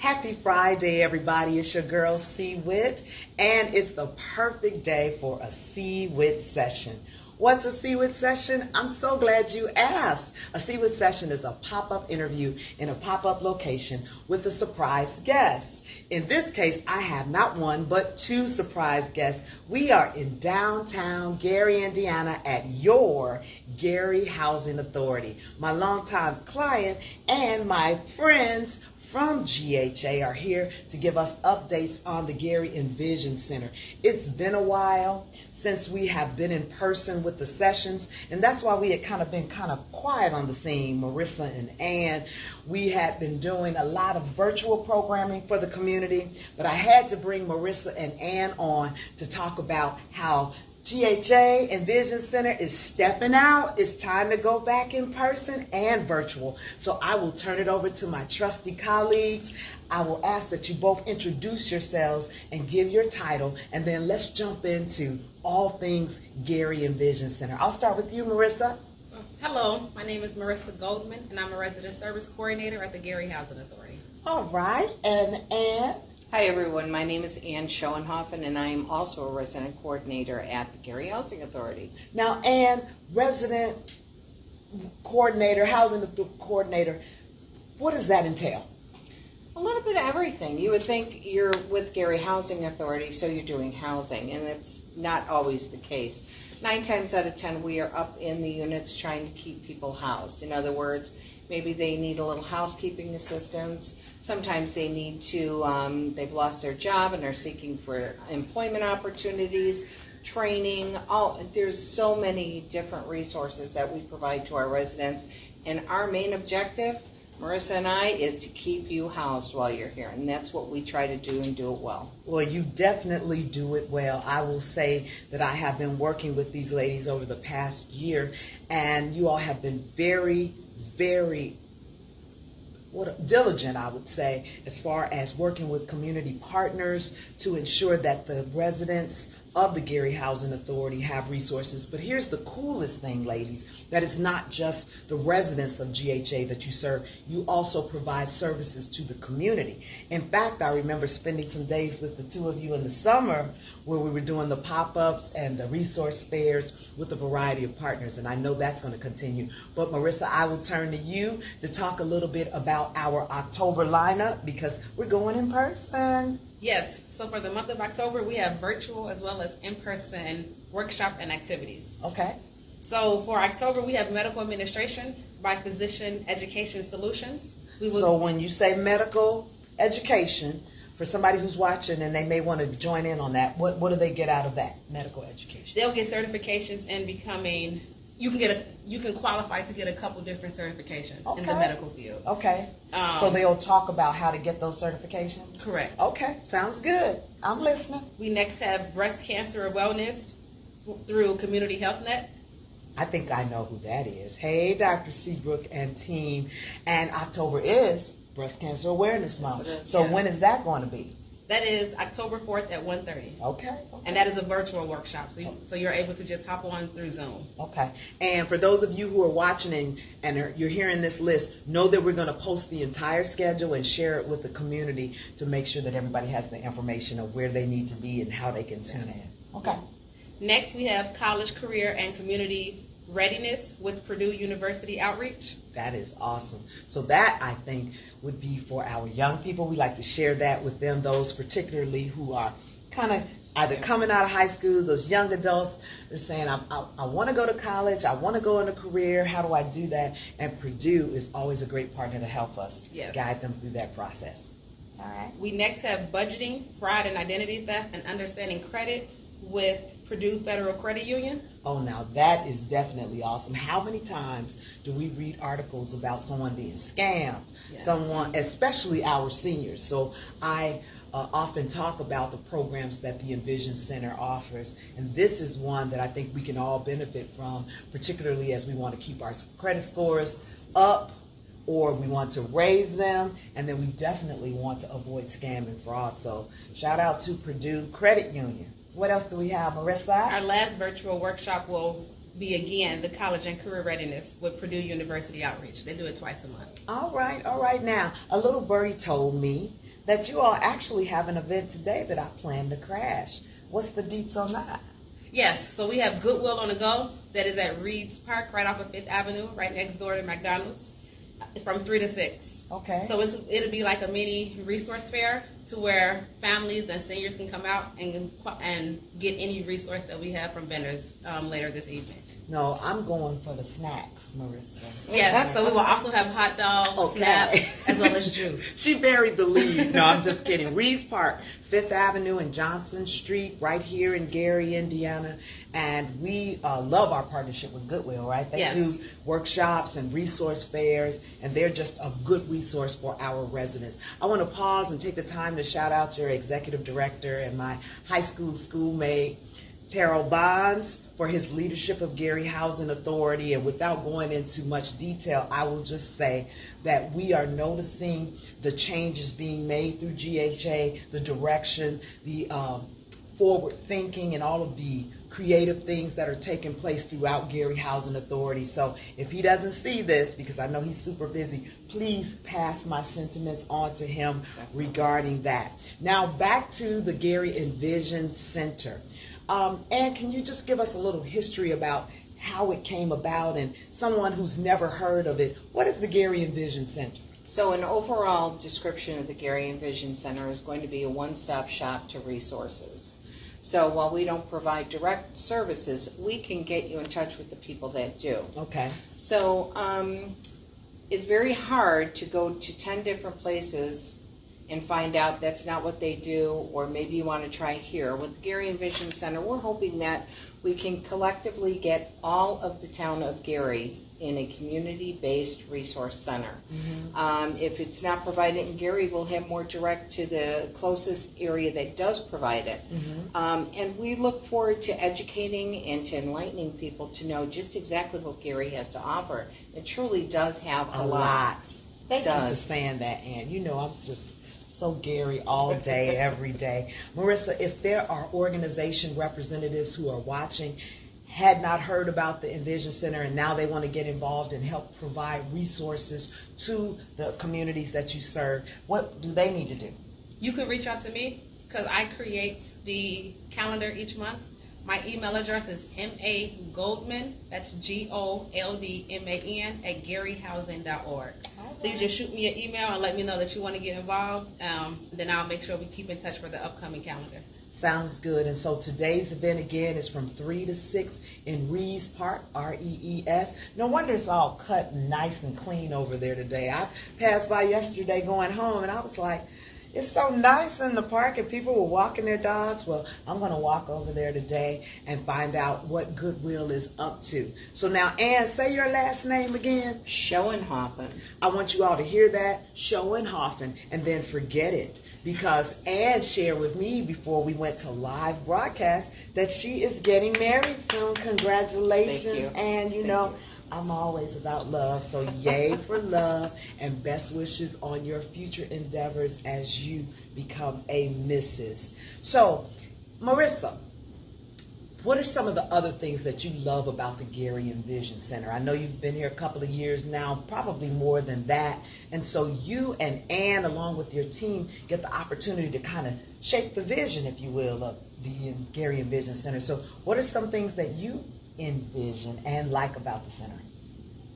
Happy Friday, everybody. It's your girl, WHITT, and it's the perfect day for a WHITT session. What's a WHITT session? I'm so glad you asked. A WHITT session is a pop-up interview in a pop-up location with a surprise guest. In this case, I have not one, but two surprise guests. We are in downtown Gary, Indiana at your Gary Housing Authority. My longtime client and my friends from GHA are here to give us updates on the Gary Envision Center. It's been a while since we have been in person with the sessions, and that's why we had been quiet on the scene. Marissa and Ann, we had been doing a lot of virtual programming for the community, but I had to bring Marissa and Ann on to talk about how GHA Envision Center is stepping out. It's time to go back in person and virtual. So I will turn it over to my trusty colleagues. I will ask that you both introduce yourselves and give your title, and then let's jump into all things Gary Envision Center. I'll start with you, Marissa. Hello, my name is Marissa Goldman, and I'm a resident service coordinator at the Gary Housing Authority. All right, and Ann. Hi everyone, my name is Ann Schoenhofen and I am also a resident coordinator at the Gary Housing Authority. Now Ann, resident coordinator, housing coordinator, what does that entail? A little bit of everything. You would think you're with Gary Housing Authority, so you're doing housing, and it's not always the case. 9 times out of 10 we are up in the units trying to keep people housed. In other words, maybe they need a little housekeeping assistance. Sometimes they need to, they've lost their job and are seeking for employment opportunities, training. There's so many different resources that we provide to our residents. And our main objective, Marissa and I, is to keep you housed while you're here. And that's what we try to do and do it well. Well, you definitely do it well. I will say that I have been working with these ladies over the past year, and you all have been very, very diligent, I would say, as far as working with community partners to ensure that the residents of the Gary Housing Authority have resources. But here's the coolest thing, ladies, that it's not just the residents of GHA that you serve. You also provide services to the community. In fact, I remember spending some days with the two of you in the summer where we were doing the pop-ups and the resource fairs with a variety of partners, and I know that's going to continue. But Marissa, I will turn to you to talk a little bit about our October lineup because we're going in person. Yes, so for the month of October, we have virtual as well as in-person workshop and activities. Okay. So for October, we have medical administration by Physician Education Solutions. So when you say medical education, for somebody who's watching and they may want to join in on that, what do they get out of that, medical education? They'll get certifications in becoming, you can qualify to get a couple different certifications in the medical field. Okay. So they'll talk about how to get those certifications? Correct. Okay, sounds good. I'm listening. We next have breast cancer awareness through Community Health Net. I think I know who that is. Hey, Dr. Seabrook and team. And October is Breast Cancer Awareness Month. Yes, so when is that going to be? That is October 4th at 1:30. Okay. And that is a virtual workshop, so you're able to just hop on through Zoom. Okay. And for those of you who are watching and you're hearing this list, know that we're going to post the entire schedule and share it with the community to make sure that everybody has the information of where they need to be and how they can tune in. Okay. Next, we have college, career, and community readiness with Purdue University Outreach. That is awesome. So that, I think, would be for our young people. We like to share that with them, those particularly who are kind of either coming out of high school, those young adults. They're saying, I want to go to college, I want to go into a career, how do I do that? And Purdue is always a great partner to help us guide them through that process. All right. We next have budgeting, fraud and identity theft, and understanding credit with Purdue Federal Credit Union. Oh, now that is definitely awesome. How many times do we read articles about someone being scammed? Yes. Someone, especially our seniors. So I often talk about the programs that the Envision Center offers, and this is one that I think we can all benefit from, particularly as we want to keep our credit scores up, or we want to raise them, and then we definitely want to avoid scam and fraud. So shout out to Purdue Credit Union. What else do we have, Marissa? Our last virtual workshop will be, again, the college and career readiness with Purdue University Outreach. They do it twice a month. All right. Now, a little birdie told me that you all actually have an event today that I plan to crash. What's the deets on that? Yes, so we have Goodwill on the Go that is at Reed's Park, right off of 5th Avenue, right next door to McDonald's, from 3 to 6. Okay. So it'll be like a mini resource fair to where families and seniors can come out and get any resource that we have from vendors later this evening. No, I'm going for the snacks, Marissa. Yes, so we will also have hot dogs, snaps, as well as juice. She buried the lead. No, I'm just kidding. Reed's Park, 5th Avenue and Johnson Street, right here in Gary, Indiana. And we love our partnership with Goodwill, right? They do workshops and resource fairs, and they're just a good resource for our residents. I want to pause and take the time to shout out your executive director and my high school schoolmate, Terrell Bonds, for his leadership of Gary Housing Authority. And without going into much detail, I will just say that we are noticing the changes being made through GHA, the direction, the forward thinking, and all of the creative things that are taking place throughout Gary Housing Authority. So if he doesn't see this, because I know he's super busy, please pass my sentiments on to him regarding that. Now back to the Gary Envision Center. And can you just give us a little history about how it came about, and someone who's never heard of it, what is the Gary Envision Center? So an overall description of the Gary Envision Center is going to be a one-stop shop to resources. So while we don't provide direct services, we can get you in touch with the people that do. Okay. So it's very hard to go to 10 different places and find out that's not what they do, or maybe you want to try here. With the Gary Envision Center, we're hoping that we can collectively get all of the town of Gary in a community-based resource center. Mm-hmm. If it's not provided in Gary, we'll have more direct to the closest area that does provide it. Mm-hmm. And we look forward to educating and to enlightening people to know just exactly what Gary has to offer. It truly does have a lot. Thank you for saying that, Ann. You know, I'm just so Gary all day, every day. Marissa, if there are organization representatives who are watching, had not heard about the Envision Center, and now they want to get involved and help provide resources to the communities that you serve, what do they need to do? You can reach out to me because I create the calendar each month. My email address is magoldman, that's GOLDMAN, at garyhousing.org. So you just shoot me an email and let me know that you want to get involved. Then I'll make sure we keep in touch for the upcoming calendar. Sounds good. And so today's event again is from 3 to 6 in Rees Park, R-E-E-S. No wonder it's all cut nice and clean over there today. I passed by yesterday going home and I was like, it's so nice in the park, and people were walking their dogs. Well, I'm going to walk over there today and find out what Goodwill is up to. So now, Ann, say your last name again. Schoenhofen. I want you all to hear that, Schoenhofen, and then forget it. Because Ann shared with me before we went to live broadcast that she is getting married soon. Congratulations. Thank you. And you know, I'm always about love, so yay for love, and best wishes on your future endeavors as you become a Mrs. So, Marissa, what are some of the other things that you love about the Gary Envision Center? I know you've been here a couple of years now, probably more than that, and so you and Ann, along with your team, get the opportunity to kind of shape the vision, if you will, of the Gary Envision Center. So what are some things that you envision and like about the center?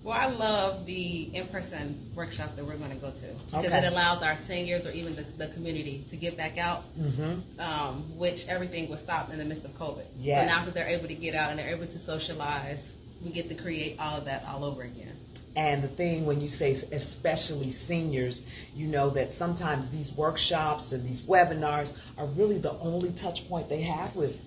Well, I love the in-person workshop that we're going to go to because it allows our seniors or even the community to get back out, which everything was stopped in the midst of COVID. Yes. So now that they're able to get out and they're able to socialize, we get to create all of that all over again. And the thing when you say especially seniors, you know that sometimes these workshops and these webinars are really the only touch point they have with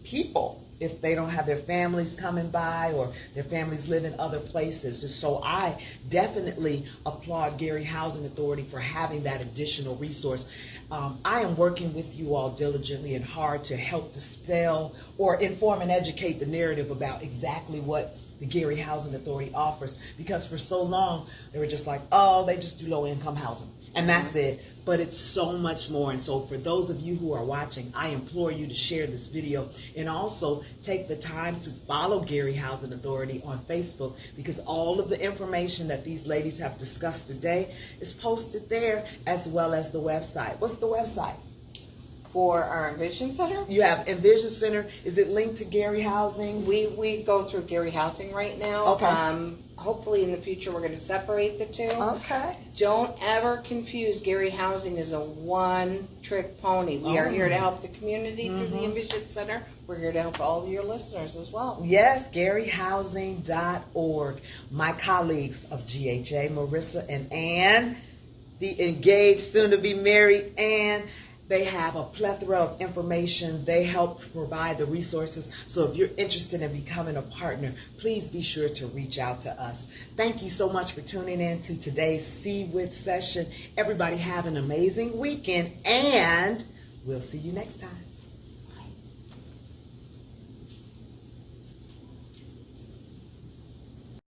people if they don't have their families coming by or their families live in other places. So I definitely applaud Gary Housing Authority for having that additional resource. I am working with you all diligently and hard to help dispel or inform and educate the narrative about exactly what the Gary Housing Authority offers, because for so long they were just like, oh, they just do low-income housing. And that's it. But it's so much more. And so for those of you who are watching, I implore you to share this video and also take the time to follow Gary Housing Authority on Facebook, because all of the information that these ladies have discussed today is posted there, as well as the website. What's the website? For our Envision Center? You have Envision Center. Is it linked to Gary Housing? We go through Gary Housing right now. Okay. Hopefully in the future we're going to separate the two. Okay. Don't ever confuse Gary Housing as a one-trick pony. We are here to help the community through the Envision Center. We're here to help all of your listeners as well. Yes, GaryHousing.org. My colleagues of GHA, Marissa and Ann, the engaged, soon-to-be married Ann, they have a plethora of information. They help provide the resources. So if you're interested in becoming a partner, please be sure to reach out to us. Thank you so much for tuning in to today's CWIT session. Everybody have an amazing weekend, and we'll see you next time.